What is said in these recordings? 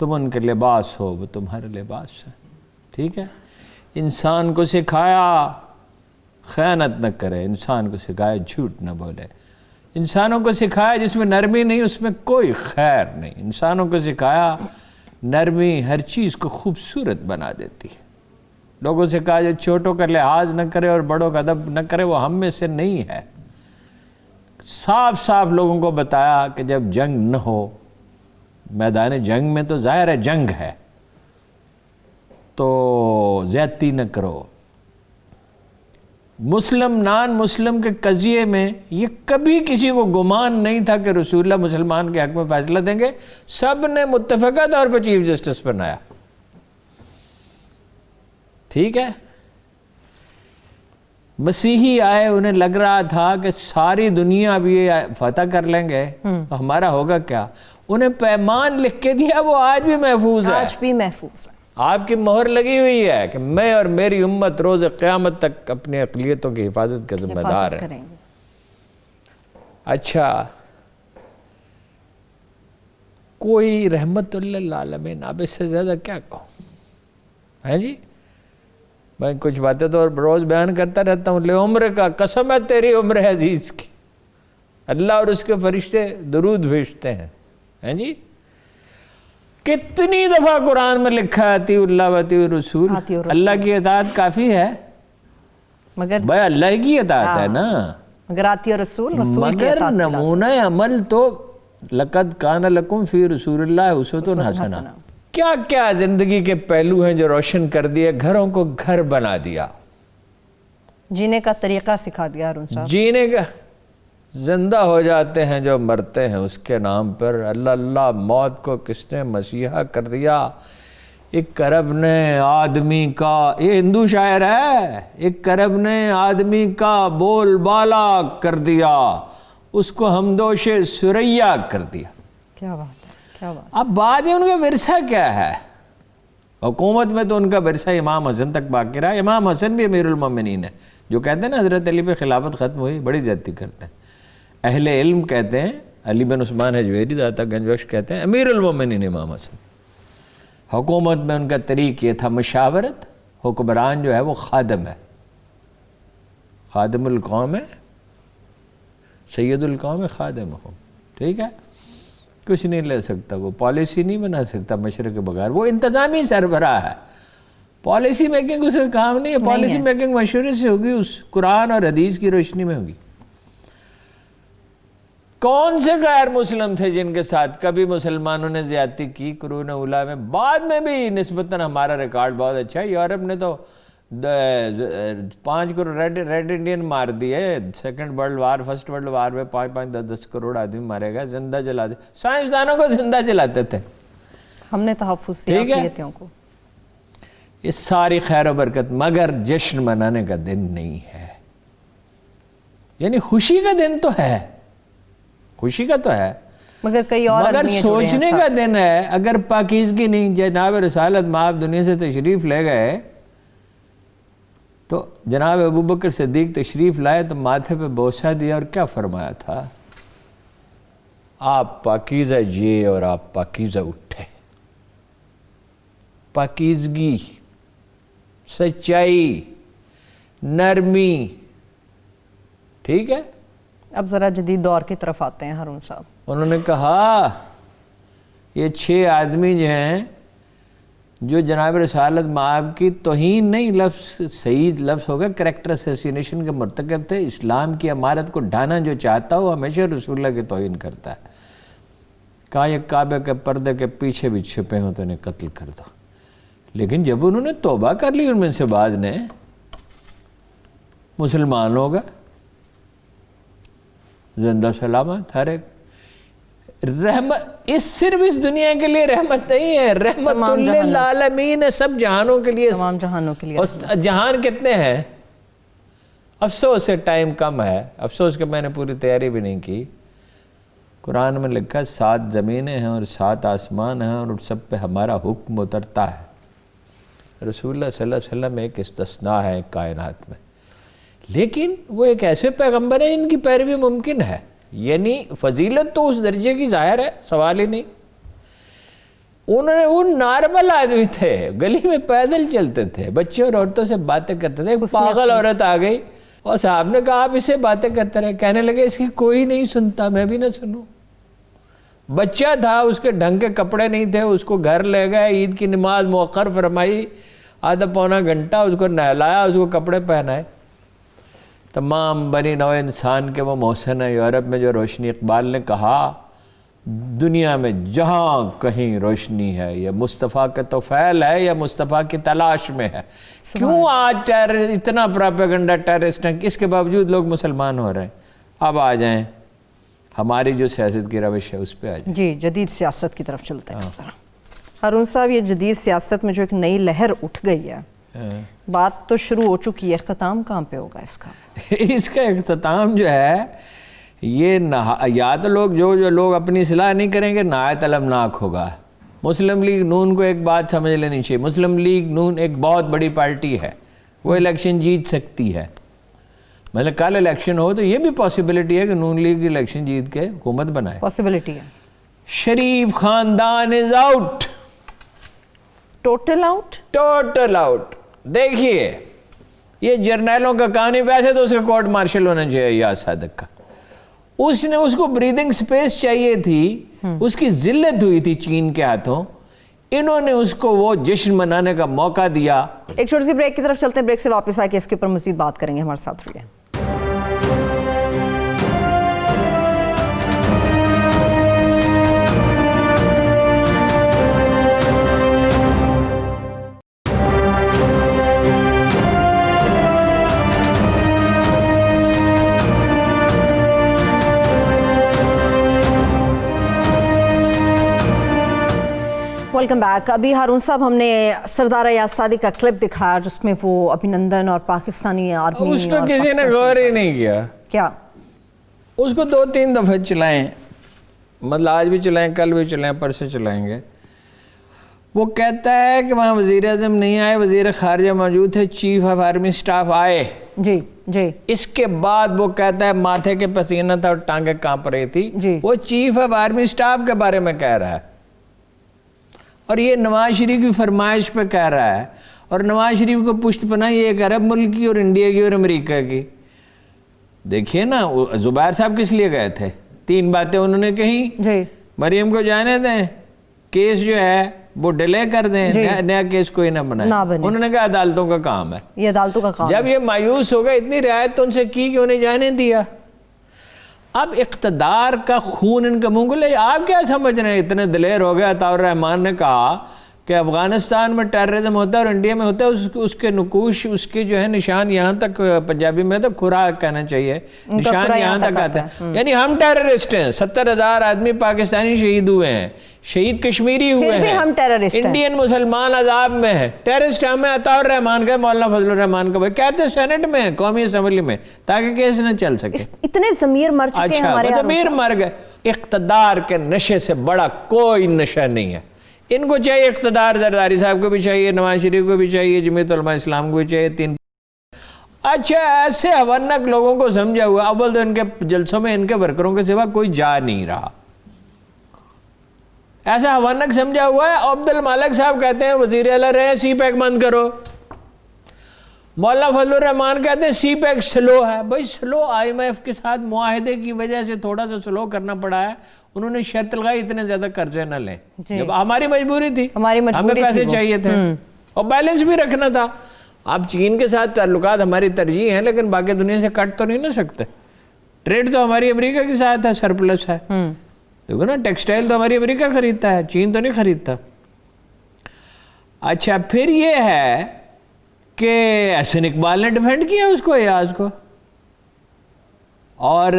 تم ان کے لباس ہو، وہ تمہارے لباس ہے. ٹھیک ہے. انسان کو سکھایا خیانت نہ کرے، انسان کو سکھایا جھوٹ نہ بولے، انسانوں کو سکھایا جس میں نرمی نہیں اس میں کوئی خیر نہیں، انسانوں کو سکھایا نرمی ہر چیز کو خوبصورت بنا دیتی ہے. لوگوں سے کہا جو چھوٹوں کا لحاظ نہ کرے اور بڑوں کا ادب نہ کرے وہ ہم میں سے نہیں ہے. صاف صاف لوگوں کو بتایا کہ جب جنگ نہ ہو، میدان جنگ میں تو ظاہر ہے جنگ ہے، تو زیادتی نہ کرو. مسلم نان مسلم کے قضیے میں یہ کبھی کسی کو گمان نہیں تھا کہ رسول اللہ مسلمان کے حق میں فیصلہ دیں گے. سب نے متفقہ طور پر چیف جسٹس بنایا. ٹھیک ہے. مسیحی آئے، انہیں لگ رہا تھا کہ ساری دنیا اب یہ فتح کر لیں گے، ہمارا ہوگا کیا. انہیں پیمان لکھ کے دیا، وہ آج بھی محفوظ ہے، آج بھی محفوظ ہے. آپ کی مہر لگی ہوئی ہے کہ میں اور میری امت روز قیامت تک اپنی اقلیتوں کی حفاظت کا ذمہ دار ہے. اچھا، کوئی رحمت للعالمین، اب اس سے زیادہ کیا کہوں ہے جی. میں کچھ باتیں تو روز بیان کرتا رہتا ہوں. لے عمر کا قسم ہے تیری عمر عزیز کی، اللہ اور اس کے فرشتے درود بھیجتے ہیں جی. کتنی دفعہ قرآن میں لکھا ہے اطیعوا اللہ و اطیعوا الرسول. اللہ کی اطاعت کافی ہے، مگر بھائی اللہ کی اطاعت ہے نا، مگر اطیعوا الرسول، رسول کی مگر اطاعت نمونہ عمل تو لقد کان لکم فی رسول اللہ اسوۃ حسنہ. کیا کیا زندگی کے پہلو ہیں جو روشن کر دیے، گھروں کو گھر بنا دیا، جینے کا طریقہ سکھا دیا. ہارون صاحب جینے کا، زندہ ہو جاتے ہیں جو مرتے ہیں اس کے نام پر. اللہ اللہ، موت کو کس نے مسیحا کر دیا. ایک عرب نے آدمی کا، یہ ہندو شاعر ہے، ایک عرب نے آدمی کا بول بالا کر دیا، اس کو ہمدوش سریا کر دیا. کیا بات ہے، کیا بات. اب بات ہے ان کا ورثہ کیا ہے. حکومت میں تو ان کا ورثہ امام حسن تک باقی رہا. امام حسن بھی امیر المومنین ہے. جو کہتے ہیں نا حضرت علی پہ خلافت ختم ہوئی، بڑی زیادتی کرتے ہیں. اہل علم کہتے ہیں، علی بن عثمان حجویری داتا گنج بخش کہتے ہیں امیر المومنین امام حسن. حکومت میں ان کا طریق یہ تھا مشاورت. حکمران جو ہے وہ خادم ہے، خادم القوم ہے، سید القوم خادم ہو. ٹھیک ہے. کچھ نہیں لے سکتا، وہ پالیسی نہیں بنا سکتا مشرے کے بغیر. وہ انتظامی سربراہ ہے، پالیسی میکنگ اس کا کام نہیں ہے. پالیسی میکنگ مشورے سے ہوگی، اس قرآن اور حدیث کی روشنی میں ہوگی. کون سے غیر مسلم تھے جن کے ساتھ کبھی مسلمانوں نے زیادتی کی قرون اولیٰ میں؟ بعد میں بھی نسبتاً ہمارا ریکارڈ بہت اچھا ہے. یورپ نے تو 5 کروڑ ریڈ انڈین مار دیے. Second world war, first world war میں 5-5 10-10 کروڑ آدمی مارے گئے، زندہ جلا دے. سائنسدانوں کو زندہ جلاتے تھے. ہم نے تحفظ کیا اقلیتوں کو. یہ ساری خیر و برکت، مگر جشن منانے کا دن نہیں ہے. یعنی خوشی کا دن تو ہے، خوشی کا تو ہے، مگر کئی اور مگر سوچنے کا دن ہے. اگر پاکیزگی نہیں، جناب رسالت مآب دنیا سے تشریف لے گئے تو جناب ابوبکر صدیق تشریف لائے تو ماتھے پہ بوسہ دیا اور کیا فرمایا تھا؟ آپ پاکیزہ جیے اور آپ پاکیزہ اٹھے. پاکیزگی، سچائی، نرمی. ٹھیک ہے. اب ذرا جدید دور کی طرف آتے ہیں ہارون صاحب. انہوں نے کہا یہ 6 آدمی جو ہیں جو جناب رسالت مآب کی توہین نہیں، لفظ صحیح لفظ ہوگا، کریکٹر اسیسینیشن کے مرتکب تھے. اسلام کی عمارت کو ڈھانا جو چاہتا ہو ہمیشہ رسول اللہ کی توہین کرتا ہے. کہا یہ کعبے کے پردے کے پیچھے بھی چھپے ہوں تو انہیں قتل کر دو. لیکن جب انہوں نے توبہ کر لی، ان میں سے بعض نے، مسلمان ہو گئے، زندہ سلامت ہر ایک. رحمت اس صرف اس دنیا کے لیے رحمت نہیں ہے، رحمت للعالمین ہے، سب جہانوں کے لیے، تمام جہانوں کے لیے. اور جہان کتنے ہیں؟ افسوس سے ٹائم کم ہے، افسوس کہ میں نے پوری تیاری بھی نہیں کی. قرآن میں لکھا 7 زمینیں ہیں اور 7 آسمان ہیں اور ان سب پہ ہمارا حکم اترتا ہے. رسول اللہ صلی اللہ علیہ وسلم ایک استثناء ہے کائنات میں، لیکن وہ ایک ایسے پیغمبر ہیں جن کی پیروی ممکن ہے. یعنی فضیلت تو اس درجے کی ظاہر ہے، سوال ہی نہیں. انہوں نے وہ نارمل آدمی تھے, گلی میں پیدل چلتے تھے, بچے اور عورتوں سے باتیں کرتے تھے. ایک پاگل عورت آ گئی اور صاحب نے کہا آپ اس سے باتیں کرتے رہے. کہنے لگے اس کی کوئی نہیں سنتا, میں بھی نہ سنوں. بچہ تھا, اس کے ڈھنگ کے کپڑے نہیں تھے, اس کو گھر لے گئے, عید کی نماز مؤخر فرمائی, آدھا پونا گھنٹہ اس کو نہلایا, اس کو کپڑے پہنائے. تمام بنی نوع انسان کے وہ محسن ہے. یورپ میں جو روشنی, اقبال نے کہا دنیا میں جہاں کہیں روشنی ہے یہ مصطفیٰ کے توفیل ہے یا مصطفیٰ کی تلاش میں ہے. کیوں آج اتنا پراپیگنڈا ٹیررسٹ ہیں, اس کے باوجود لوگ مسلمان ہو رہے ہیں. اب آ جائیں ہماری جو سیاست کی روش ہے اس پہ آ جائیں. جی, جدید سیاست کی طرف چلتے ہیں. ہارون صاحب, یہ جدید سیاست میں جو ایک نئی لہر اٹھ گئی ہے, بات تو شروع ہو چکی ہے, اختتام کہاں پہ ہوگا اس کا؟ اس کا اختتام جو ہے یہ یا تو لوگ جو لوگ اپنی اصلاح نہیں کریں گے نہایت المناک ہوگا. مسلم لیگ نون کو ایک بات سمجھ لینی چاہیے, مسلم لیگ نون ایک بہت بڑی پارٹی ہے, وہ الیکشن جیت سکتی ہے. مطلب کل الیکشن ہو تو یہ بھی پاسبلٹی ہے کہ نون لیگ الیکشن جیت کے حکومت بنائے. پاسبلٹی ہے. شریف خاندان is out, total out. Total out. دیکھیے یہ جرنیلوں کا کام نہیں, ویسے تو اس کا کورٹ مارشل ہونا چاہیے یاد صادق کا. اس کو بریدنگ سپیس چاہیے تھی, اس کی ذلت ہوئی تھی چین کے ہاتھوں, انہوں نے اس کو وہ جشن منانے کا موقع دیا. ایک چھوٹی سی بریک کی طرف چلتے ہیں, بریک سے واپس آ کے اس کے اوپر مزید بات کریں گے. ہمارے ساتھ رہیے. Welcome back. ابھی ہارون صاحب ہم نے سردار ایاز صادق کا کلپ دکھایا جس میں وہ ابھینندن اور پاکستانی آرمی, اس کو کسی نے غور ہی نہیں کیا. کیا اس کو 2-3 دفعہ چلائیں, مطلب آج بھی چلائیں, کل بھی چلائیں, پرسوں چلائیں گے. وہ کہتا ہے کہ وہاں وزیر اعظم نہیں آئے, وزیر خارجہ موجود تھے, چیف آف آرمی سٹاف آئے. جی جی. اس کے بعد وہ کہتا ہے ماتھے کے پسینہ تھا اور ٹانگیں کانپ رہی تھی. وہ چیف آف آرمی سٹاف کے بارے میں کہہ رہا ہے, اور یہ نواز شریف کی فرمائش پہ کہہ رہا ہے, اور نواز شریف کو پشت پناہ یہ کہہ رہا ہے ملک کی اور انڈیا کی اور امریکہ کی. دیکھیے نا, زبیر صاحب کس لیے گئے تھے, 3 باتیں انہوں نے کہیں. جی. مریم کو جانے دیں, کیس جو ہے وہ ڈیلے کر دیں, نیا کیس کوئی نہ بنائے. انہوں نے کہا عدالتوں کا کام ہے, یہ عدالتوں کا کام. جب یہ مایوس ہو گئے, اتنی رعایت تو ان سے کی کہ انہیں جانے دیا. اب اقتدار کا خون ان کا منہ کو لے. آپ کیا سمجھ رہے ہیں, اتنے دلیر ہو گیا. عطاء الرحمان نے کہا کہ افغانستان میں ٹیررزم ہوتا ہے اور انڈیا میں ہوتا ہے, اس کے نقوش, اس کے جو ہے نشان یہاں تک, پنجابی میں تو خوراک کہنا چاہیے, نشان یہاں تک آتا ہے. یعنی ہم ٹیررسٹ ہیں. 70,000 آدمی پاکستانی شہید ہوئے ہیں, شہید کشمیری ہوئے ہیں, انڈین مسلمان عذاب میں ہے. ٹیررسٹ ہمیں عطاء الرحمان کا, مولانا فضل الرحمان کا, کہتے سینٹ میں, قومی اسمبلی میں, تاکہ کیس نہ چل سکے. اتنے ضمیر مر چکے ہیں ہمارے. اچھا, ضمیر مر گئے. اقتدار کے نشے سے بڑا کوئی نشہ نہیں ہے. ان کو چاہیے اقتدار, زرداری صاحب کو بھی چاہیے, نواز شریف کو بھی چاہیے, جمعیت علماء اسلام کو بھی چاہیے, 3. اچھا, ایسے حونک لوگوں کو سمجھا ہوا. اول تو ان کے جلسوں میں ان کے ورکروں کے سوا کوئی جا نہیں رہا. ایسا حونک سمجھا ہوا ہے. عبد المالک صاحب کہتے ہیں وزیر اعلیٰ رہے, سی پیک بند کرو. مولانا فضل الرحمان کہتے ہیں سی پیک سلو ہے. بھائی سلو, IMF کے ساتھ معاہدے کی وجہ سے تھوڑا سا سلو کرنا پڑا ہے. انہوں نے شرط لگائی اتنے زیادہ قرضے نہ لیں. جب ہماری مجبوری تھی, ہمیں پیسے چاہیے تھے اور بیلنس بھی رکھنا تھا. اب چین کے ساتھ تعلقات ہماری ترجیح ہیں, لیکن باقی دنیا سے کٹ تو نہیں نہ سکتے. ٹریڈ تو ہماری امریکہ کے ساتھ ہے, سرپلس ہے. دیکھو نا, ٹیکسٹائل تو ہماری امریکہ خریدتا ہے, چین تو نہیں خریدتا. اچھا, پھر یہ ہے کہ احسن اقبال نے ڈیفینڈ کیا اس کو, ایاز کو, اور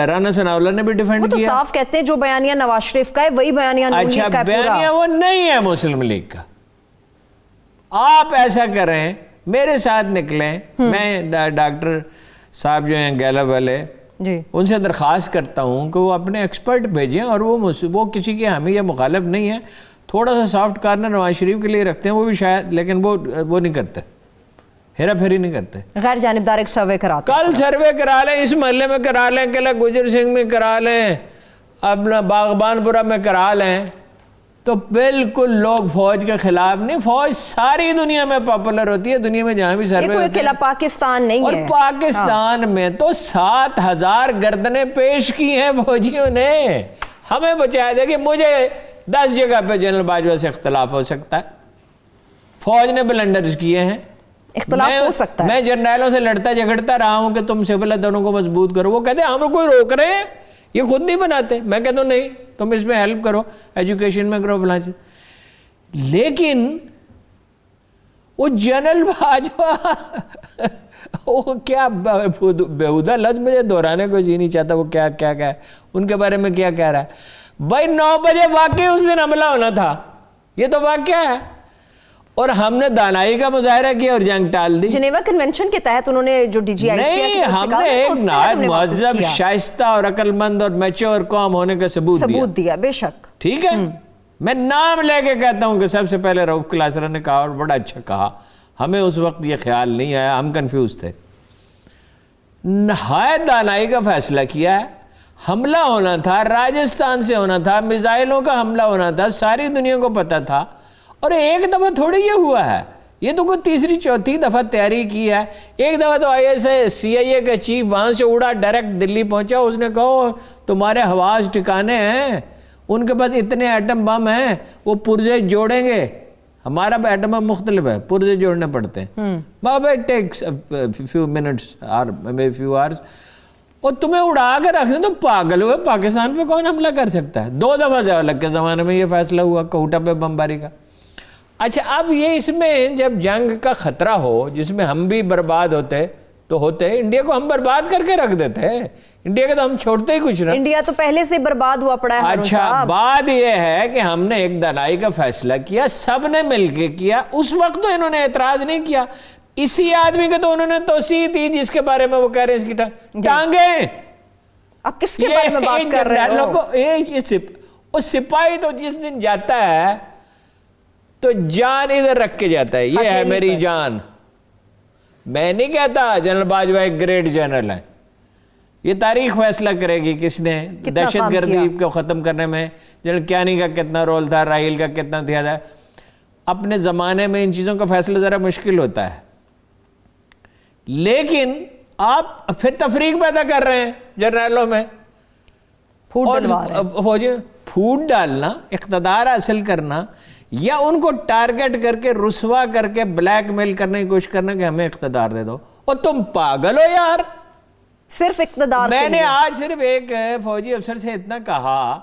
رانا ثناءاللہ نے بھی ڈیفینڈ کیا. وہ تو صاف کہتے ہیں جو بیانیہ نواز شریف کا ہے وہی بیانیہ نون لیگ کا ہے. اچھا, بیانیہ وہ نہیں ہے مسلم لیگ کا. آپ ایسا کریں, میرے ساتھ نکلیں, میں ڈاکٹر صاحب جو ہیں گیلب والے, ان سے درخواست کرتا ہوں کہ وہ اپنے ایکسپرٹ بھیجیں, اور وہ کسی کے حامی یا مخالف نہیں ہے. تھوڑا سا سافٹ کارنر نواز شریف کے لیے رکھتے ہیں وہ بھی شاید, لیکن وہ نہیں کرتے, ہیرا پھیری نہیں کرتے. غیر جانبدار ایک سروے کراتے ہیں. کل سروے کرا لیں, اس محلے میں کرا لیں, قلعہ گجر سنگھ میں کرا لیں, اپنا باغبان پورہ میں کرا لیں, تو بالکل لوگ فوج کے خلاف نہیں، فوج ساری دنیا میں پاپولر ہوتی ہے، دنیا میں جہاں بھی سروے کوئی اکیلا پاکستان نہیں ہے، اور پاکستان میں تو 7,000 گردنیں پیش کی ہیں فوجیوں نے ہمیں بچایا دے کہ مجھے 10 جگہ پہ جنرل باجوہ سے اختلاف ہو سکتا ہے، فوج نے بلنڈرز کیے ہیں، اختلاف ہو سکتا ہے، میں جرنیلوں سے لڑتا جھگڑتا رہا ہوں کہ تم سول دونوں کو مضبوط کرو، وہ کہتے ہیں ہمیں کوئی روک رہے ہیں، یہ خود نہیں بناتے، میں کہتا ہوں نہیں تم اس میں ہیلپ کرو، ایجوکیشن میں کرو فلاں سے. لیکن وہ جنرل باجوہ وہ کیا بےہودہ لفظ مجھے دہرانے کو جی نہیں چاہتا، وہ کیا ہے ان کے بارے میں کیا کہہ رہا ہے. بھائی 9 بجے واقعی اس دن حملہ ہونا تھا، یہ تو واقعہ ہے، اور ہم نے دانائی کا مظاہرہ کیا اور جنگ ٹال دی. جنیوا کنونشن کے تحت انہوں نے جو ڈی جی آئی نہیں، ہم نے ایک نہایت مہذب، شائستہ اور عقل مند اور میچور قوم ہونے کا ثبوت دیا. بے شک، ٹھیک ہے. میں نام لے کے کہتا ہوں کہ سب سے پہلے رؤف کلاسرا نے کہا اور بڑا اچھا کہا، ہمیں اس وقت یہ خیال نہیں آیا، ہم کنفیوز تھے. نہایت دانائی کا فیصلہ کیا ہے، حملہ ہونا تھا، راجستھان سے ہونا تھا، میزائلوں کا حملہ ہونا تھا، ساری دنیا کو پتا تھا، اور ایک دفعہ تھوڑی یہ ہوا ہے، یہ تو کوئی تیسری چوتھی دفعہ تیاری کی ہے. ایک دفعہ تو CIA کا چیف وہاں سے اڑا ڈائریکٹ دلی پہنچا، اس نے کہا تمہارے حواس ٹھکانے ہیں، ان کے پاس اتنے ایٹم بم ہیں وہ پرزے جوڑیں گے، ہمارا ایٹم بم مختلف ہے، پرزے جوڑنے پڑتے ہیں، it takes a few minutes or maybe few hours. اور تمہیں اڑا کے رکھ دیں تو پاگل ہوئے، پاکستان پہ کون حملہ کر سکتا ہے؟ 2 دفعہ ضیاء الحق کے زمانے میں یہ فیصلہ ہوا کوئٹہ پہ بمباری کا. اچھا اب یہ اس میں جب جنگ کا خطرہ ہو جس میں ہم بھی برباد ہوتے تو ہوتے، انڈیا کو ہم برباد کر کے رکھ دیتے، انڈیا کے تو ہم چھوڑتے ہی کچھ نہ. انڈیا تو پہلے سے برباد ہوا پڑا ہے. اچھا بات یہ ہے کہ ہم نے ایک دانائی کا فیصلہ کیا، سب نے مل کے کیا، اس وقت تو انہوں نے اعتراض نہیں کیا. اسی آدمی کے تو انہوں نے توسیع دی جس کے بارے میں وہ کہہ رہے ہیں اس کی ٹانگیں. اب کس کے بارے میں بات کر رہے ہو؟ وہ سپاہی تو جس دن جاتا ہے تو جان ادھر رکھ کے جاتا ہے، یہ ہے میری جان. میں نہیں کہتا جنرل باجوہ ایک گریٹ جنرل ہے، یہ تاریخ فیصلہ کرے گی کس نے دہشت گردی کو ختم کرنے میں جنرل کیانی کا کتنا رول تھا، راہیل کا کتنا تھا. اپنے زمانے میں ان چیزوں کا فیصلہ ذرا مشکل ہوتا ہے، لیکن آپ پھر تفریق پیدا کر رہے ہیں جنرلوں میں، پھوٹ ڈالنا، اقتدار حاصل کرنا، یا ان کو ٹارگٹ کر کے رسوا کر کے بلیک میل کرنے کی کوشش کرنا کہ ہمیں اقتدار دے دو. اور تم پاگل ہو یار، صرف اقتدار. میں نے آج صرف ایک فوجی افسر سے اتنا کہا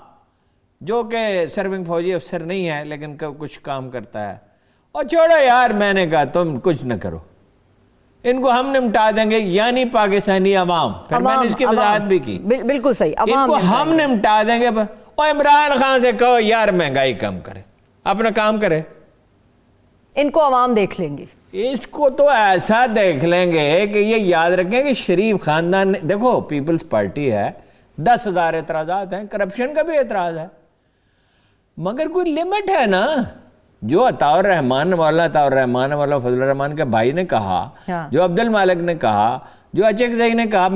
جو کہ سرونگ فوجی افسر نہیں ہے لیکن کچھ کام کرتا ہے، اور چھوڑو یار، میں نے کہا تم کچھ نہ کرو، ان کو ہم نمٹا دیں گے، یعنی پاکستانی عوام. پھر میں نے اس کی وضاحت بھی کی، بالکل صحیح، ان کو ہم نمٹا دیں گے. اور عمران خان سے کہو یار مہنگائی کم کرے، اپنا کام کرے، ان کو عوام دیکھ لیں گے. اس کو تو ایسا دیکھ لیں گے کہ یہ یاد رکھیں کہ شریف خاندان نے، دیکھو پیپلز پارٹی ہے، 10,000 اعتراضات ہیں، کرپشن کا بھی اعتراض ہے، مگر کوئی لیمٹ ہے نا. جو عطاء الرحمان، مولانا عطاء الرحمان، مولانا فضل الرحمان کے بھائی نے کہا، جو عبد المالک نے کہا، جو اچکزئی نے کہا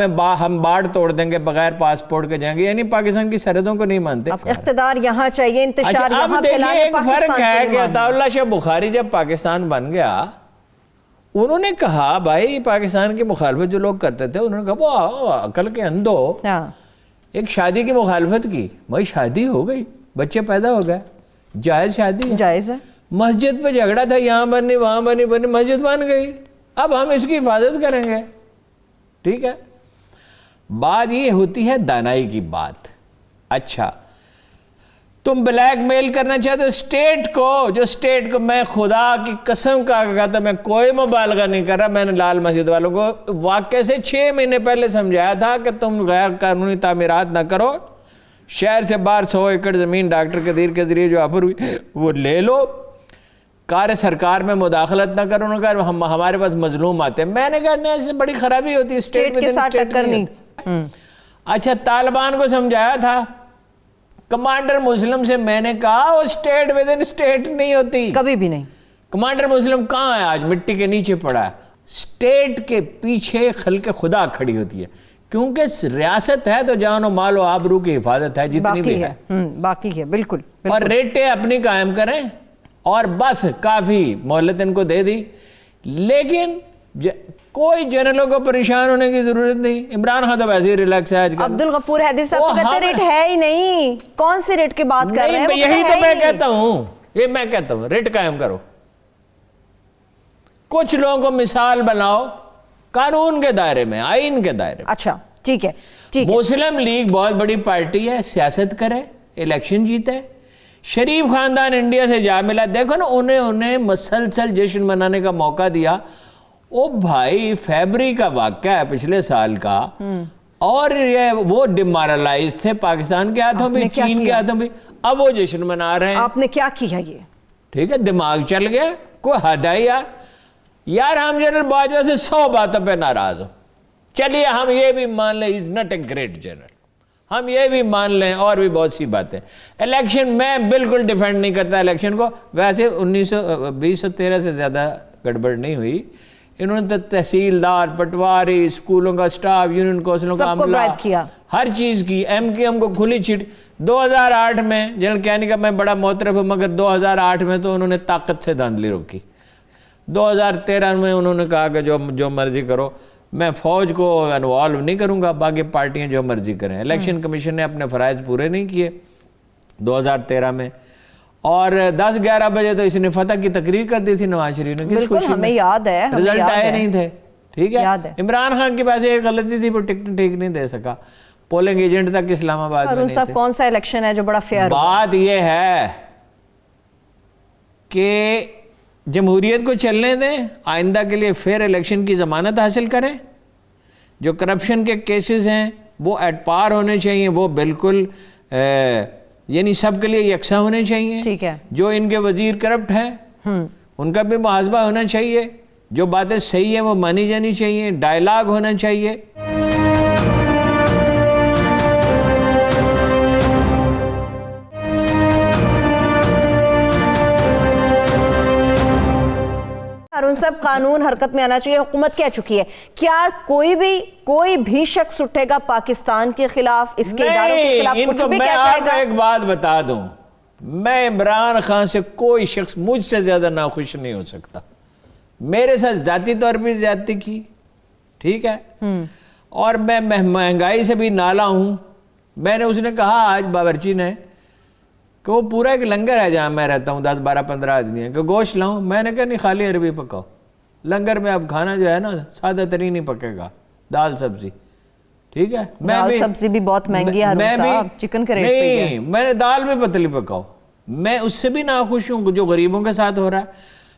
ہم باڑ توڑ دیں گے بغیر پاسپورٹ کے جائیں گے، یعنی پاکستان کی سرحدوں کو نہیں مانتے. اقتدار یہاں چاہیے، انتشار یہاں. اب دیکھیے ایک فرق ہے کہ عطاء اللہ شاہ بخاری جب پاکستان بن گیا، انہوں نے کہا بھائی پاکستان کی مخالفت جو لوگ کرتے تھے، انہوں نے کہا وہ عقل کے اندھو، ایک شادی کی مخالفت کی، بھائی شادی ہو گئی، بچے پیدا ہو گئے، جائز شادی ہے، جائز ہے. مسجد پہ جھگڑا تھا، یہاں بنی وہاں بنی، مسجد بن گئی، اب ہم اس کی حفاظت کریں گے. ٹھیک ہے، بات یہ ہوتی ہے دانائی کی بات. اچھا تم بلیک میل کرنا چاہتے ہو اسٹیٹ کو، جو اسٹیٹ کو میں خدا کی قسم کا کہتا، میں کوئی مبالغہ نہیں کر رہا، میں نے لال مسجد والوں کو واقعے سے 6 مہینے پہلے سمجھایا تھا کہ تم غیر قانونی تعمیرات نہ کرو، شہر سے باہر 100 ایکڑ زمین ڈاکٹر قدیر کے ذریعے جو آفر ہوئی وہ لے لو، کار سرکار میں مداخلت نہ کرو. انہوں نے کہا ہمارے پاس مظلوم آتے ہیں. میں نے کہا نہیں، اس سے بڑی خرابی ہوتی ہے، اسٹیٹ کے ساتھ ٹکر نہیں. اچھا طالبان کو سمجھایا تھا، کمانڈر مسلم سے میں نے کہا وہ اسٹیٹ ود ان اسٹیٹ نہیں ہوتی، کبھی بھی نہیں. کمانڈر مسلم کہاں ہے؟ آج مٹی کے نیچے پڑا ہے. اسٹیٹ کے پیچھے خلق خدا کھڑی ہوتی ہے. کیونکہ ریاست ہے تو جان و مال و آبرو کی حفاظت ہے جتنی بھی ہے، باقی ہے، بالکل۔ اور ریٹیں اپنی قائم کریں اور بس کافی مہلت ان کو دے دی، لیکن کوئی جنرلوں کو پریشان ہونے کی ضرورت نہیں۔ عمران خان تو ویسے ہی ریلیکس ہے آج کل۔ عبدالغفور حیدر صاحب تو کہتے ریٹ ہے ہی نہیں، کون سے ریٹ کی بات کر رہے ہیں؟ یہی تو میں کہتا ہوں، یہ میں کہتا ہوں ریٹ قائم کرو، کچھ لوگوں کو مثال بناؤ قانون کے دائرے میں، آئین کے دائرے میں۔ اچھا ٹھیک ہے، ٹھیک ہے۔ مسلم لیگ بہت بڑی پارٹی ہے، سیاست کرے، الیکشن جیتے، شریف خاندان انڈیا سے جا ملا، دیکھو نا انہیں مسلسل جشن منانے کا موقع دیا۔ او بھائی فیبری کا واقعہ ہے پچھلے سال کا، اور یہ وہ ڈیمارلائز تھے پاکستان کے ہاتھوں بھی، چین کے ہاتھوں بھی، اب وہ جشن منا رہے ہیں۔ آپ نے کیا کیا یہ؟ ٹھیک ہے، دماغ چل گیا، کوئی حد ہے یار ہم جنرل باجوہ سے 100 باتوں پہ ناراض ہو، چلیے ہم یہ بھی مان لیں is not a great general, ہم یہ بھی مان لیں، اور بھی بہت سی باتیں۔ الیکشن میں بالکل ڈیفینڈ نہیں کرتا الیکشن کو، ویسے 2013 سے زیادہ گڑبڑ نہیں ہوئی، انہوں نے تحصیلدار، پٹواری، اسکولوں کا سٹاف، یونین کونسلوں کا عملہ، ہر چیز کی، ایم کیو ایم کو کھلی چھٹ۔ 2008 میں جنرل کیانی کا میں بڑا معترف ہوں، مگر 2008 میں تو انہوں نے طاقت سے دھاندلی روکی۔ 2013 میں انہوں نے کہا کہ جو مرضی کرو، میں فوج کو انوالو نہیں کروں گا، باقی پارٹیاں جو مرضی کریں۔ الیکشن کمیشن نے اپنے فرائض پورے نہیں کیے 2013 میں، اور 10-11 بجے تو اس نے فتح کی تقریر کر دی تھی نواز شریف نے، کس خوشی میں؟ ہمیں یاد ہے، رزلٹ آئے نہیں تھے، ٹھیک ہے۔ عمران خان کے پاس ایک غلطی تھی، وہ ٹکٹ ٹھیک نہیں دے سکا، پولنگ ایجنٹ تک اسلام آباد میں نہیں تھے۔ کون سا الیکشن ہے جو بڑا فیئر؟ بات یہ ہے کہ جمہوریت کو چلنے دیں، آئندہ کے لیے فیئر الیکشن کی ضمانت حاصل کریں، جو کرپشن کے کیسز ہیں وہ ایٹ پار ہونے چاہیے، وہ بالکل یعنی سب کے لیے یکساں ہونے چاہیے۔ ٹھیک ہے۔ جو ان کے وزیر کرپٹ ہیں ان کا بھی محاسبہ ہونا چاہیے، جو باتیں صحیح ہیں وہ مانی جانی چاہیے، ڈائلاگ ہونا چاہیے۔ ہارون صاحب، قانون حرکت میں آنا چاہیے، حکومت کہہ چکی ہے، کیا کوئی بھی شخص اٹھے گا پاکستان کے خلاف، اس کے اداروں کے خلاف کچھ بھی کہہ جائے گا؟ میں ایک بات بتا دوں، میں عمران خان سے کوئی شخص مجھ سے زیادہ ناخوش نہیں ہو سکتا، میرے ساتھ ذاتی طور پر زیادتی کی، ٹھیک ہے، اور میں مہنگائی سے بھی نالا ہوں۔ میں نے اس نے کہا آج باورچی نے کہ وہ پورا ایک لنگر ہے جہاں میں رہتا ہوں، 10-12-15 آدمی ہیں، کہ گوشت لاؤں؟ میں نے کہا نہیں، خالی عربی پکاؤ، لنگر میں اب کھانا جو ہے نا سادہ ترین ہی پکے گا، دال سبزی، ٹھیک ہے۔ دال سبزی بھی بہت مہنگی ہے ہارون صاحب، چکن کا ریٹ پہ گیا۔ نہیں، میں نے دال بھی پتلی پکاؤ، میں اس سے بھی ناخوش ہوں جو غریبوں کے ساتھ ہو رہا ہے،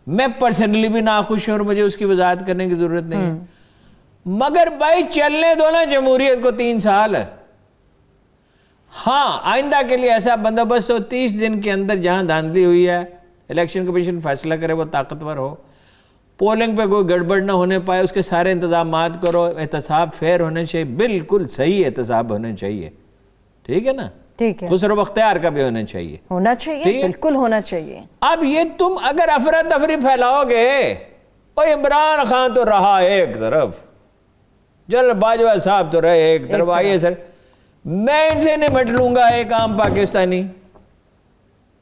میں پرسنلی بھی ناخوش ہوں اور مجھے اس کی وضاحت کرنے کی ضرورت نہیں ہے، مگر بھائی چلنے دو نا جمہوریت کو 3 سال۔ ہاں آئندہ کے لیے ایسا بندوبست ہو 30 دن کے اندر، جہاں دھاندلی ہوئی ہے الیکشن کمیشن فیصلہ کرے، وہ طاقتور ہو، پولنگ پہ کوئی گڑبڑ نہ ہونے پائے، اس کے سارے انتظامات کرو، احتساب فیئر ہونے چاہیے، بالکل صحیح احتساب ہونے چاہیے، ٹھیک ہے نا، ٹھیک ہے، خسرو بختیار کا بھی ہونا چاہیے، بالکل ہونا چاہیے۔ اب یہ تم اگر افراتفری پھیلاؤ گے، اوہ عمران خان تو رہا ایک طرف، جنرل باجوہ صاحب تو رہے ایک طرف، آئیے سر میں ان سے نمٹ لوں گا ایک عام پاکستانی،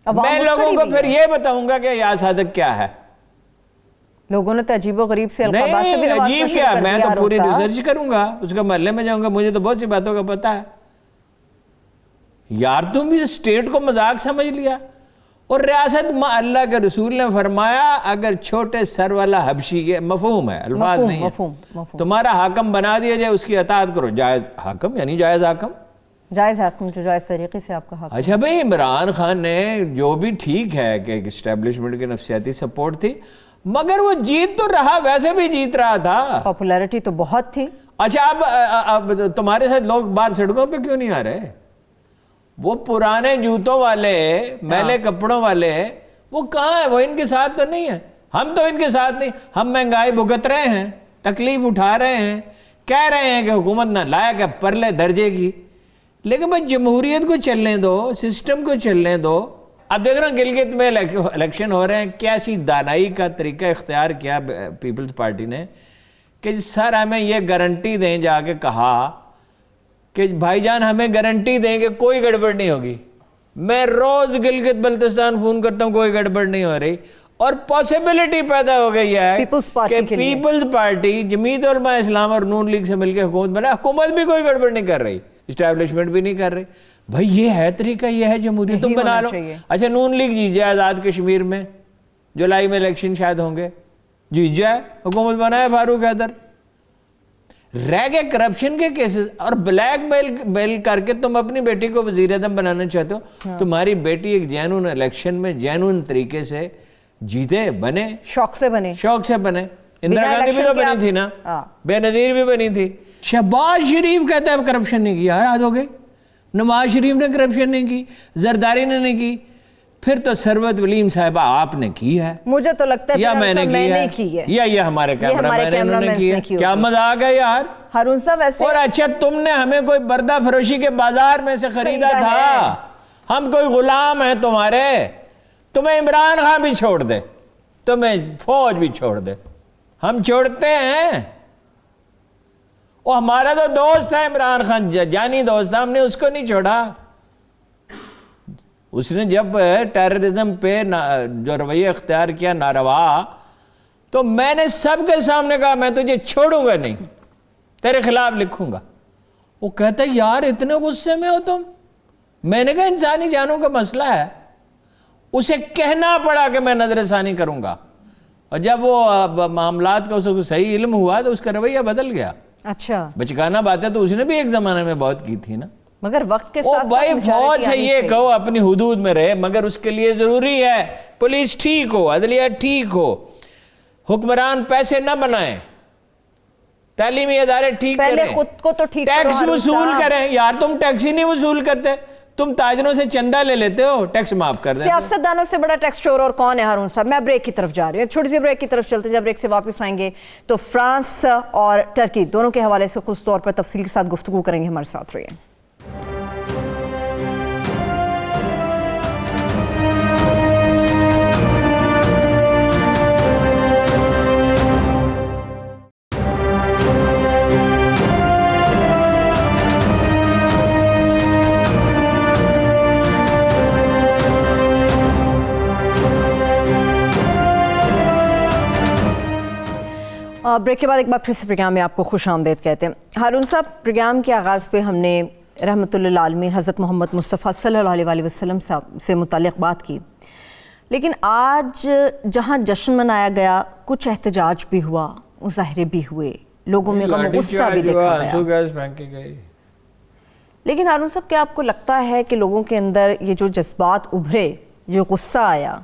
میں لوگوں کو پھر یہ بتاؤں گا کہ یا صادق کیا ہے۔ لوگوں نے تو عجیب و غریب سے القابات سے بھی نہیں نوازنا عجیب شروع کیا، کر میں دیا تو پوری ہارون صاحب۔ ریسرچ کروں گا، اس کا محلے میں جاؤں گا، مجھے تو بہت سی باتوں کا پتہ ہے۔ یار تم بھی اسٹیٹ کو مذاق سمجھ لیا، اور ریاست اللہ کے رسول نے فرمایا اگر چھوٹے سر والا حبشی کے مفہوم ہے، الفاظ نہیں ہے، تمہارا حاکم بنا دیا جائے، اس کی اطاعت کرو، جائز حاکم یعنی جائز حاکم، جائز حاکم جو جائز طریقے سے آپ کا حق۔ اچھا بھئی عمران خان نے جو بھی ٹھیک ہے کہ ایک اسٹیبلشمنٹ کی نفسیاتی سپورٹ تھی، مگر وہ جیت تو رہا، ویسے بھی جیت رہا تھا، پاپولیرٹی تو بہت تھی۔ اچھا اب تمہارے ساتھ لوگ باہر سڑکوں پہ کیوں نہیں آ رہے؟ وہ پرانے جوتوں والے، میلے کپڑوں والے، وہ کہاں ہیں؟ وہ ان کے ساتھ تو نہیں ہیں، ہم تو ان کے ساتھ نہیں، ہم مہنگائی بھگت رہے ہیں، تکلیف اٹھا رہے ہیں، کہہ رہے ہیں کہ حکومت نہ لائق ہے پرلے درجے کی، لیکن بھائی جمہوریت کو چلنے دو، سسٹم کو چلنے دو۔ اب دیکھ رہا ہوں گلگت میں الیکشن ہو رہے ہیں، کیسی دانائی کا طریقہ اختیار کیا پیپلز پارٹی نے کہ سر ہمیں یہ گارنٹی دیں، جا کے کہا کہ بھائی جان ہمیں گارنٹی دیں کہ کوئی گڑبڑ نہیں ہوگی. میں روز گلگت بلتستان فون کرتا ہوں, کوئی گڑبڑ نہیں ہو رہی, اور پاسبلٹی پیدا ہو گئی ہے کہ پیپلز پارٹی, جمعیت علماء اسلام اور نون لیگ سے مل کے حکومت بنا, حکومت بھی کوئی گڑبڑ نہیں کر رہی, اسٹیبلشمنٹ بھی نہیں کر رہی. بھائی یہ ہے طریقہ, یہ ہے جمہوریت, تم بنا لو. اچھا نون لیگ جیت جائے آزاد کشمیر میں, جولائی میں الیکشن شاید ہوں گے, جیت جائے, حکومت بنائے فاروق حیدر. رہ گئے کرپشن کے کیسز, اور بلیک میل کر کے تم اپنی بیٹی کو وزیر اعظم بنانا چاہتے ہو. تمہاری بیٹی ایک جینون الیکشن میں جینون طریقے سے جیتے, بنے, شوق سے بنے. اندرا گاندھی بھی تو بنی تھی نا, بے نظیر بھی بنی تھی. شہباز شریف کہتا ہے کرپشن نہیں کیا, یار ہو گئے. نواز شریف نے کرپشن نہیں کی, زرداری نے نہیں کی, پھر تو ثروت ولیم صاحبہ آپ نے کی ہے, مجھے تو لگتا ہے یا میں نے کی ہے, یا یہ ہمارے کیمرہ مین نے کی ہے. کیا مذاق ہے یار ہارون صاحب ایسے. اور اچھا تم نے ہمیں کوئی بردہ فروشی کے بازار میں سے خریدا تھا, ہم کوئی غلام ہیں تمہارے. تمہیں عمران خان بھی چھوڑ دے, تمہیں فوج بھی چھوڑ دے, ہم چھوڑتے ہیں. وہ ہمارا تو دوست ہے عمران خان, جانی دوست تھا, ہم نے اس کو نہیں چھوڑا. اس نے جب ٹیررزم پہ جو رویہ اختیار کیا ناروا, تو میں نے سب کے سامنے کہا میں تجھے چھوڑوں گا نہیں, تیرے خلاف لکھوں گا. وہ کہتا ہے یار اتنے غصے میں ہو تم. میں نے کہا انسانی جانوں کا مسئلہ ہے. اسے کہنا پڑا کہ میں نظر ثانی کروں گا, اور جب وہ معاملات کا اس کو صحیح علم ہوا تو اس کا رویہ بدل گیا. اچھا بچگانہ باتیں تو اس نے بھی ایک زمانے میں بہت کی تھی نا, مگر وقت کے ساتھ بھائی فوج سے یہ کہو اپنی حدود میں رہے, مگر اس کے لیے ضروری ہے پولیس ٹھیک ہو, عدلیہ ٹھیک ہو, حکمران پیسے نہ بنائیں, تعلیمی ادارے ٹھیک کریں, خود کو تو ٹھیک ٹیکس وصول کریں. یار تم ٹیکس ہی نہیں وصول کرتے, تم تاجروں سے چندہ لے لیتے ہو, ٹیکس معاف کر دیں. سیاست دانوں سے بڑا ٹیکس چور اور کون ہے ہارون صاحب؟ میں بریک کی طرف جا رہی ہوں, ایک چھوٹی سی بریک کی طرف چلتے ہیں. جب بریک سے واپس آئیں گے تو فرانس اور ٹرکی دونوں کے حوالے سے خصوص طور پر تفصیل کے ساتھ گفتگو کریں گے. ہمارے ساتھ رہیے. بریک کے بعد ایک بار پھر سے پروگرام میں آپ کو خوش آمدید کہتے ہیں. ہارون صاحب, پروگرام کے آغاز پہ ہم نے رحمۃ اللہ عالمین حضرت محمد مصطفیٰ صلی اللہ علیہ وسلم سے متعلق بات کی, لیکن آج جہاں جشن منایا گیا کچھ احتجاج بھی ہوا, مظاہرے بھی ہوئے, لوگوں میں غم و غصہ بھی دیکھا گیا. لیکن ہارون صاحب کیا آپ کو لگتا ہے کہ لوگوں کے اندر یہ جو جذبات ابھرے, جو غصہ آیا,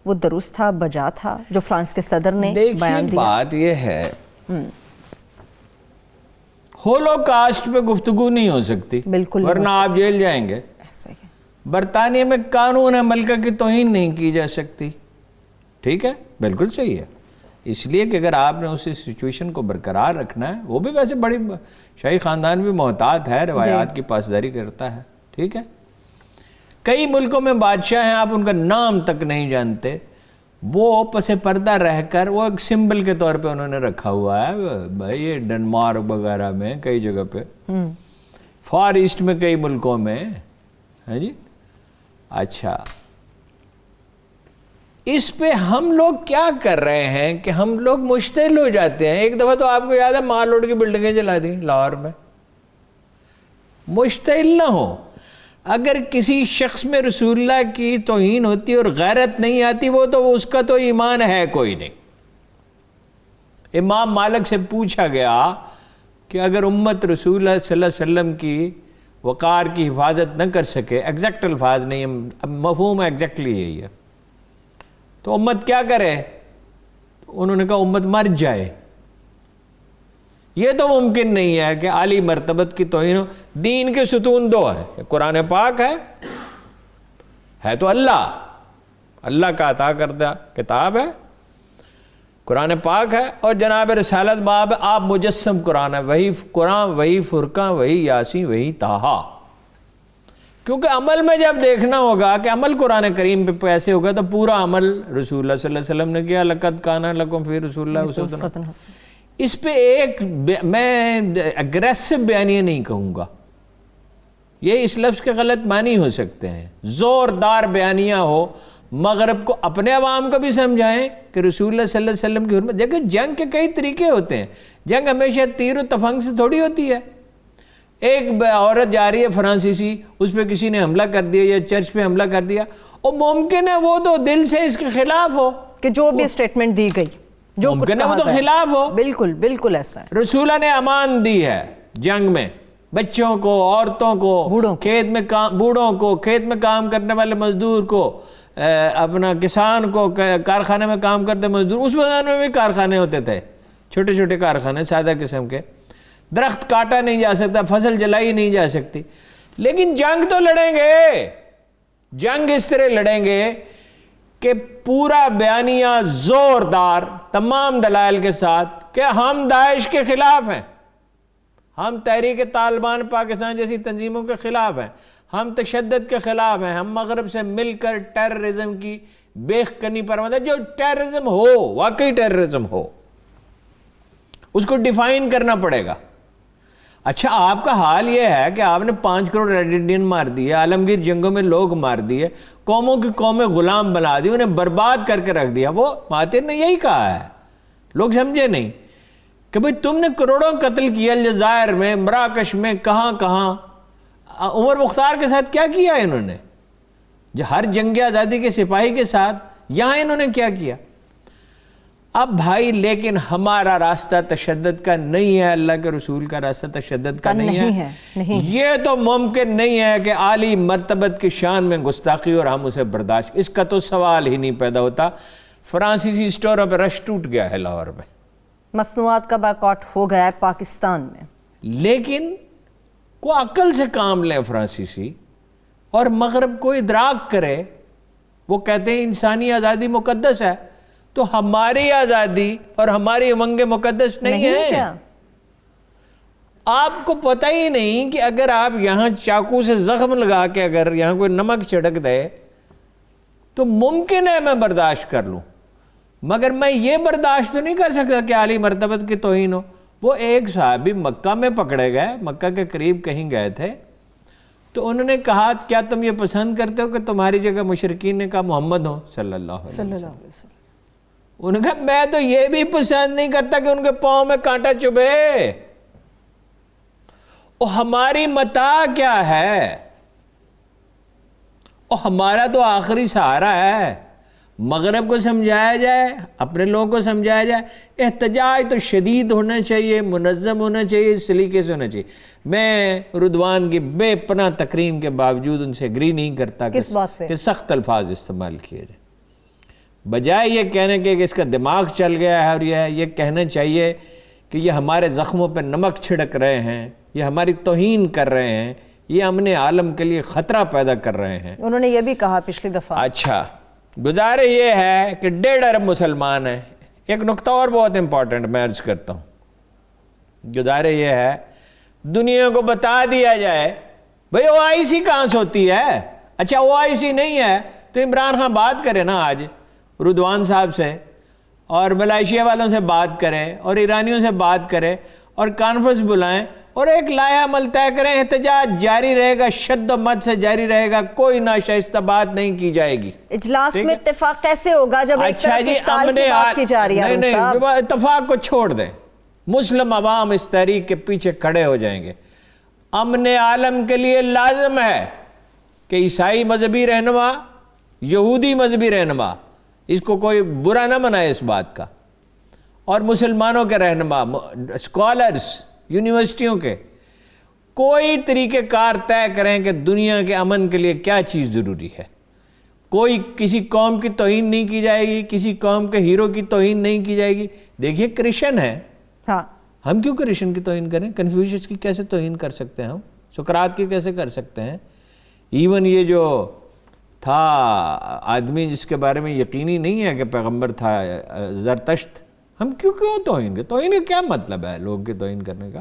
وہ درست تھا, بجا تھا جو فرانس کے صدر نے بیان دیا؟ بات یہ ہے ہولوکاسٹ پہ گفتگو نہیں ہو سکتی, بالکل, ورنہ آپ جیل جائیں گے. برطانیہ میں قانون ملکہ کی توہین نہیں کی جا سکتی, ٹھیک ہے, بالکل صحیح ہے. اس لیے کہ اگر آپ نے اسی سچویشن کو برقرار رکھنا ہے, وہ بھی ویسے بڑی شاہی خاندان بھی محتاط ہے, روایات کی پاسداری کرتا ہے, ٹھیک ہے. کئی ملکوں میں بادشاہ ہیں, آپ ان کا نام تک نہیں جانتے, وہ پس پردہ رہ کر وہ ایک سمبل کے طور پہ انہوں نے رکھا ہوا ہے. بھائی یہ ڈنمارک وغیرہ میں کئی جگہ پہ, فار ایسٹ میں کئی ملکوں میں ہے جی. اچھا, اس پہ ہم لوگ کیا کر رہے ہیں کہ ہم لوگ مشتعل ہو جاتے ہیں. ایک دفعہ تو آپ کو یاد ہے مال روڈ کی بلڈنگیں جلا دی لاہور میں. مشتعل نہ ہو. اگر کسی شخص میں رسول اللہ کی توہین ہوتی اور غیرت نہیں آتی, وہ تو اس کا تو ایمان ہے کوئی نہیں. امام مالک سے پوچھا گیا کہ اگر امت رسول اللہ صلی اللہ علیہ وسلم کی وقار کی حفاظت نہ کر سکے, ایگزیکٹ الفاظ نہیں, مفہوم ایگزیکٹلی یہی ہے, تو امت کیا کرے؟ انہوں نے کہا امت مر جائے. یہ تو ممکن نہیں ہے کہ عالی مرتبت کی توہین ہو. دین کے ستون دو ہیں, قرآن پاک ہے تو اللہ کا عطا کردہ کتاب ہے, قرآن پاک ہے, اور جناب رسالت باب آپ مجسم قرآن ہے, وہی قرآن, وہی فرقہ, وہی یاسین, وہی طٰہٰ. کیونکہ عمل میں جب دیکھنا ہوگا کہ عمل قرآن کریم پہ ایسے ہوگا تو پورا عمل رسول اللہ صلی اللہ علیہ وسلم نے کیا, لقد کان لکم فی رسول اللہ اسوۃ حسنہ. اس پہ ایک میں اگریسو بیانیہ نہیں کہوں گا, یہ اس لفظ کے غلط معنی ہو سکتے ہیں. زوردار بیانیہ ہو, مغرب کو اپنے عوام کو بھی سمجھائیں کہ رسول اللہ صلی اللہ علیہ وسلم کی حرمت. دیکھیں جنگ کے کئی طریقے ہوتے ہیں, جنگ ہمیشہ تیر و تفنگ سے تھوڑی ہوتی ہے. ایک عورت جا رہی ہے فرانسیسی, اس پہ کسی نے حملہ کر دیا یا چرچ پہ حملہ کر دیا, اور ممکن ہے وہ تو دل سے اس کے خلاف ہو, کہ جو بھی اسٹیٹمنٹ دی گئی, جو ممکن ہے وہ تو خلاف ہو. بالکل بالکل ایسا ہے. رسولہ نے امان دی ہے جنگ میں, بچوں کو, عورتوں کو, بوڑھوں کو, کھیت میں کام کرنے والے مزدور کو, اپنا کسان کو, کارخانے میں کام کرتے مزدور. اس زمانے میں بھی کارخانے ہوتے تھے, چھوٹے چھوٹے کارخانے سادہ قسم کے. درخت کاٹا نہیں جا سکتا, فصل جلائی نہیں جا سکتی, لیکن جنگ تو لڑیں گے. جنگ اس طرح لڑیں گے کہ پورا بیانیہ زوردار تمام دلائل کے ساتھ کہ ہم داعش کے خلاف ہیں, ہم تحریک طالبان پاکستان جیسی تنظیموں کے خلاف ہیں, ہم تشدد کے خلاف ہیں, ہم مغرب سے مل کر ٹیررزم کی بیخ کنی پر مدد, جو ٹیررزم ہو, واقعی ٹیررزم ہو, اس کو ڈیفائن کرنا پڑے گا. اچھا آپ کا حال یہ ہے کہ آپ نے 5 کروڑ ریڈ انڈین مار دیے, عالمگیر جنگوں میں لوگ مار دیے, قوموں کی قومیں غلام بنا دی, انہیں برباد کر کے رکھ دیا. وہ مہاتیر نے یہی کہا ہے, لوگ سمجھے نہیں کہ بھئی تم نے کروڑوں قتل کیا الجزائر میں, مراکش میں, کہاں کہاں. عمر مختار کے ساتھ کیا کیا انہوں نے, جو ہر جنگ آزادی کے سپاہی کے ساتھ, یہاں انہوں نے کیا کیا. اب بھائی لیکن ہمارا راستہ تشدد کا نہیں ہے, اللہ کے رسول کا راستہ تشدد کا نہیں ہے. یہ تو ممکن نہیں ہے کہ عالی مرتبت کی شان میں گستاخی اور ہم اسے برداشت, اس کا تو سوال ہی نہیں پیدا ہوتا. فرانسیسی اسٹوروں پہ رش ٹوٹ گیا ہے لاہور میں, مصنوعات کا بائیکاٹ ہو گیا ہے پاکستان میں. لیکن کو عقل سے کام لیں فرانسیسی, اور مغرب کو ادراک کرے. وہ کہتے ہیں انسانی آزادی مقدس ہے, تو ہماری آزادی اور ہماری امنگیں مقدس نہیں ہیں. آپ کو پتہ ہی نہیں کہ اگر آپ یہاں چاقو سے زخم لگا کے اگر یہاں کوئی نمک چھڑک دے تو ممکن ہے میں برداشت کر لوں, مگر میں یہ برداشت تو نہیں کر سکتا کہ عالی مرتبت کی توہین ہو. وہ ایک صحابی مکہ میں پکڑے گئے, مکہ کے قریب کہیں گئے تھے, تو انہوں نے کہا کیا تم یہ پسند کرتے ہو کہ تمہاری جگہ مشرکین نے کہا محمد ہو صلی اللہ علیہ وسلم. انہوں نے کہا میں تو یہ بھی پسند نہیں کرتا کہ ان کے پاؤں میں کانٹا چبھے. ہماری متاع کیا ہے, ہمارا تو آخری سہارا ہے. مغرب کو سمجھایا جائے, اپنے لوگوں کو سمجھایا جائے. احتجاج تو شدید ہونا چاہیے, منظم ہونا چاہیے, سلیقے سے ہونا چاہیے. میں رضوان کی بے پناہ تکریم کے باوجود ان سے اگری نہیں کرتا کہ سخت الفاظ استعمال کیے جائے. بجائے یہ کہنے کے کہ اس کا دماغ چل گیا ہے, اور یہ کہنا چاہیے کہ یہ ہمارے زخموں پہ نمک چھڑک رہے ہیں, یہ ہماری توہین کر رہے ہیں, یہ امن عالم کے لیے خطرہ پیدا کر رہے ہیں. انہوں نے یہ بھی کہا پچھلی دفعہ. اچھا, گزارے یہ ہے کہ 1.5 ارب مسلمان ہیں. ایک نقطہ اور بہت امپورٹنٹ میں عرض کرتا ہوں. گزارے یہ ہے دنیا کو بتا دیا جائے بھئی OIC کہاں سے ہوتی ہے. اچھا OIC نہیں ہے تو عمران خان بات کرے نا آج رضوان صاحب سے, اور ملائیشیا والوں سے بات کریں, اور ایرانیوں سے بات کریں, اور کانفرنس بلائیں, اور ایک لائحہ عمل طے کریں. احتجاج جاری رہے گا, شد و مد سے جاری رہے گا, کوئی ناشائستہ بات نہیں کی جائے گی. اجلاس میں اتفاق کیسے ہوگا جب ایک طرف اشکال کی بات کی جا رہی ہے؟ نہیں, اتفاق کو چھوڑ دیں. مسلم عوام اس تحریک کے پیچھے کھڑے ہو جائیں گے. امن عالم کے لیے لازم ہے کہ عیسائی مذہبی رہنما, یہودی مذہبی رہنما, اس کو کوئی برا نہ منائے اس بات کا, اور مسلمانوں کے رہنما, اسکالرز یونیورسٹیوں کے, کوئی طریقہ کار طے کریں کہ دنیا کے امن کے لیے کیا چیز ضروری ہے. کوئی کسی قوم کی توہین نہیں کی جائے گی, کسی قوم کے ہیرو کی توہین نہیں کی جائے گی. دیکھیے کرسچن ہے, ہاں, ہم کیوں کرسچن کی توہین کریں؟ کنفیوشس کی کیسے توہین کر سکتے ہیں ہم؟ سقراط کی کیسے کر سکتے ہیں؟ ایون یہ جو تھا آدمی جس کے بارے میں یقینی نہیں ہے کہ پیغمبر تھا, زرتشت, ہم کیوں توہین کریں؟ توہین کا کیا مطلب ہے لوگ کے توہین کرنے کا؟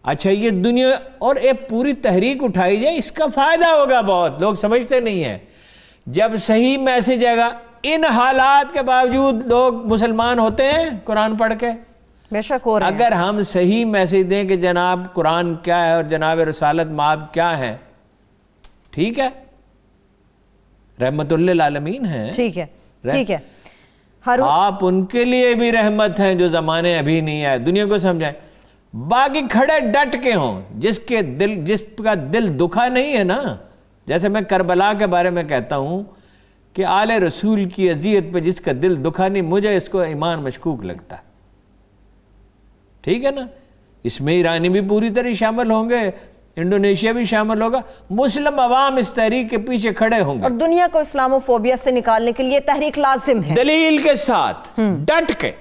اچھا یہ دنیا اور ایک پوری تحریک اٹھائی جائے, اس کا فائدہ ہوگا بہت. لوگ سمجھتے نہیں ہیں. جب صحیح میسج آئے گا, ان حالات کے باوجود لوگ مسلمان ہوتے ہیں قرآن پڑھ کے, بے شک ہو رہے ہیں. اگر ہم صحیح میسج دیں کہ جناب قرآن کیا ہے اور جناب رسالت مآب کیا ہے، ٹھیک ہے، رحمت للعالمین ہیں، ٹھیک ہے ٹھیک ہے. ہارون آپ ان کے لیے بھی رحمت ہیں جو زمانے ابھی نہیں آئے، دنیا کو سمجھائیں. باقی کھڑے ڈٹ کے ہوں، جس کا دل دکھا نہیں ہے نا، جیسے میں کربلا کے بارے میں کہتا ہوں کہ آل رسول کی اذیت پہ جس کا دل دکھا نہیں، مجھے اس کو ایمان مشکوک لگتا ہے. ٹھیک ہے نا. اس میں ایرانی بھی پوری طرح شامل ہوں گے، انڈونیشیا بھی شامل ہوگا، مسلم عوام اس تحریک کے پیچھے کھڑے ہوں گے اور دنیا کو اسلامو فوبیا سے نکالنے کے لیے تحریک لازم ہے، دلیل کے ساتھ، ڈٹ کے.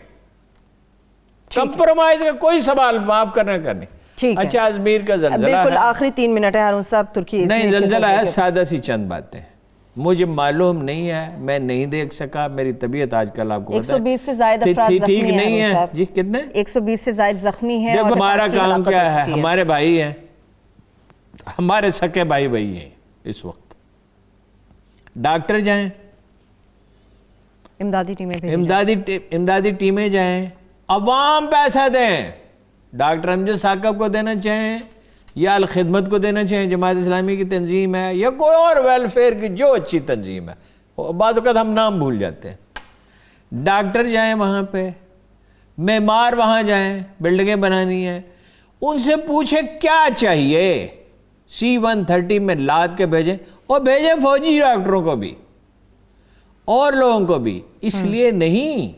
کمپرومائز کا کوئی سوال معاف کرنا کرنے. ٹھیک ہے. اچھا ازمیر کا زلزلہ بالکل ہے، آخری 3 منٹ ہے ہارون صاحب. ترکی نہیں زلزلہ ہے، سادہ سی چند باتیں مجھے معلوم نہیں ہے، میں نہیں دیکھ سکا، میری طبیعت آج کل آپ کو 120 سے زائد افراد زخمی ٹھیک ہیں نہیں ہارون ہے. صاحب. جی کتنے؟ 120 سے زائد زخمی ہیں. دیکھو اور ہمارا ہتاش کی کام ہلاکت کیا ہو ہے، چکی ہمارے بھائی ہیں، ہمارے سکے بھائی وہی ہیں. اس وقت ڈاکٹر جائیں، امدادی ٹیمیں بھیجی جائیں. امدادی ٹیمیں جائیں، عوام پیسہ دیں. ڈاکٹر امجد ثاقب کو دینا چاہیں یا الخدمت کو دینا چاہیں، جماعت اسلامی کی تنظیم ہے یا کوئی اور ویلفیئر کی جو اچھی تنظیم ہے، بعض اوقات ہم نام بھول جاتے ہیں. ڈاکٹر جائیں وہاں پہ، معمار وہاں جائیں، بلڈنگیں بنانی ہیں، ان سے پوچھیں کیا چاہیے. C-130 میں لاد کے بھیجیں، اور بھیجیں فوجی ڈاکٹروں کو بھی اور لوگوں کو بھی. اس لیے نہیں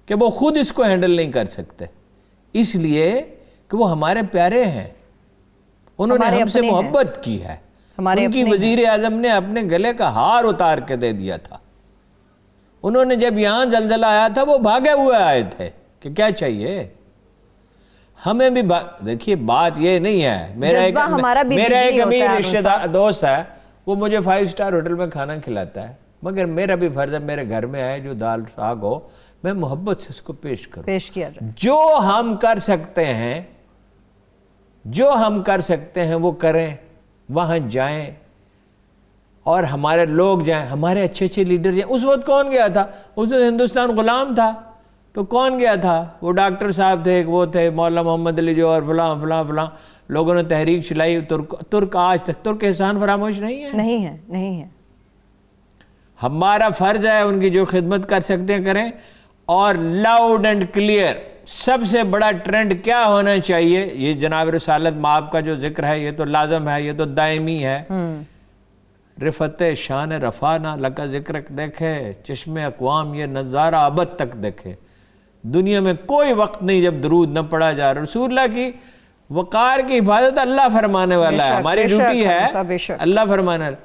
کہ وہ خود اس کو ہینڈل نہیں کر سکتے، اس لیے کہ وہ ہمارے پیارے ہیں، انہوں نے ہم سے محبت کی ہے. ان کی وزیر اعظم نے اپنے گلے کا ہار اتار کے دے دیا تھا. انہوں نے جب یہاں زلزلہ آیا تھا وہ بھاگے ہوئے آئے تھے کہ کیا چاہیے ہمیں بھی. دیکھیے بات یہ نہیں ہے، میرا ایک امیر رشتہ دار دوست ہے، وہ مجھے 5 اسٹار ہوٹل میں کھانا کھلاتا ہے، مگر میرا بھی فرض ہے میرے گھر میں آئے جو دال ساگ ہو میں محبت سے اس کو پیش کروں. پیش کیا جائے. جو ہم کر سکتے ہیں، جو ہم کر سکتے ہیں وہ کریں. وہاں جائیں اور ہمارے لوگ جائیں، ہمارے اچھے اچھے لیڈر جائیں. اس وقت کون گیا تھا؟ اس وقت ہندوستان غلام تھا، تو کون گیا تھا؟ وہ ڈاکٹر صاحب تھے، وہ تھے مولانا محمد علی جو، اور فلاں فلاں فلاں لوگوں نے تحریک چلائی. ترک آج تک ترک احسان فراموش نہیں ہے، نہیں ہے نہیں ہے. ہمارا فرض ہے ان کی جو خدمت کر سکتے ہیں کریں. اور لاؤڈ اینڈ کلیئر سب سے بڑا ٹرینڈ کیا ہونا چاہیے؟ یہ جناب رسالت مآب کا جو ذکر ہے یہ تو لازم ہے، یہ تو دائمی ہے. رفت شان رفعنا لکا ذکرک دیکھے، چشم اقوام یہ نظارہ ابد تک دیکھے. دنیا میں کوئی وقت نہیں جب درود نہ پڑھا جا رہا. رسول اللہ کی وقار کی حفاظت اللہ فرمانے والا ہے، ہماری ڈیوٹی ہے اللہ فرمانے والا.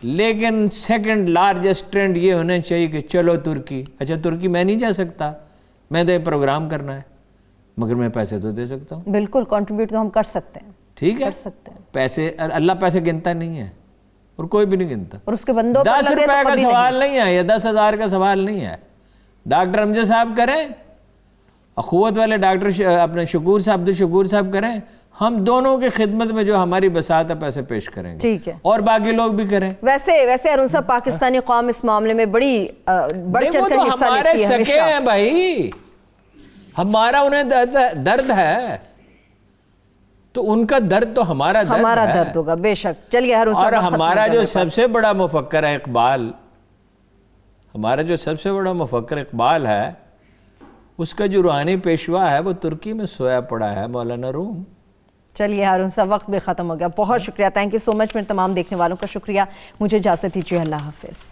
لیکن سیکنڈ لارجسٹ ٹرینڈ یہ ہونا چاہیے کہ چلو ترکی. اچھا ترکی میں نہیں جا سکتا، میں تو پروگرام کرنا ہے، مگر میں پیسے تو دے سکتا ہوں. بالکل کنٹریبیوٹ تو ہم کر سکتے ہیں. ٹھیک ہے، کر سکتے ہیں. پیسے اللہ پیسے گنتا نہیں ہے، اور کوئی بھی نہیں گنتا. اور اس کے بندوں 10 روپے کا سوال نہیں ہے یا 10,000 کا سوال نہیں ہے. ڈاکٹر امجد صاحب کریں، اخوت والے ڈاکٹر اپنے شکور صاحب عبدالشکور صاحب کریں، ہم دونوں کی خدمت میں جو ہماری بساط ہے پیسے پیش کریں گے. ٹھیک ہے. اور باقی لوگ بھی کریں. ویسے ارون صاحب پاکستانی قوم اس معاملے میں بڑی بڑھ چڑھ کر حصہ ہمارے لیتی ہے. سکے ہیں بھائی، ہمارا انہیں درد ہے تو ان کا درد تو ہمارا درد ہوگا. بے شک. چلیے ارون صاحب، اور ہمارا جو سب سے بڑا مفکر ہے اقبال، ہمارا جو سب سے بڑا مفکر اقبال ہے، اس کا جو روحانی پیشوا ہے وہ ترکی میں سویا پڑا ہے، مولانا روم. چلیے ہارون صاحب، وقت بھی ختم ہو گیا. بہت شکریہ، تھینک یو سو مچ. میرے تمام دیکھنے والوں کا شکریہ. مجھے اجازت دیجیے. اللہ حافظ.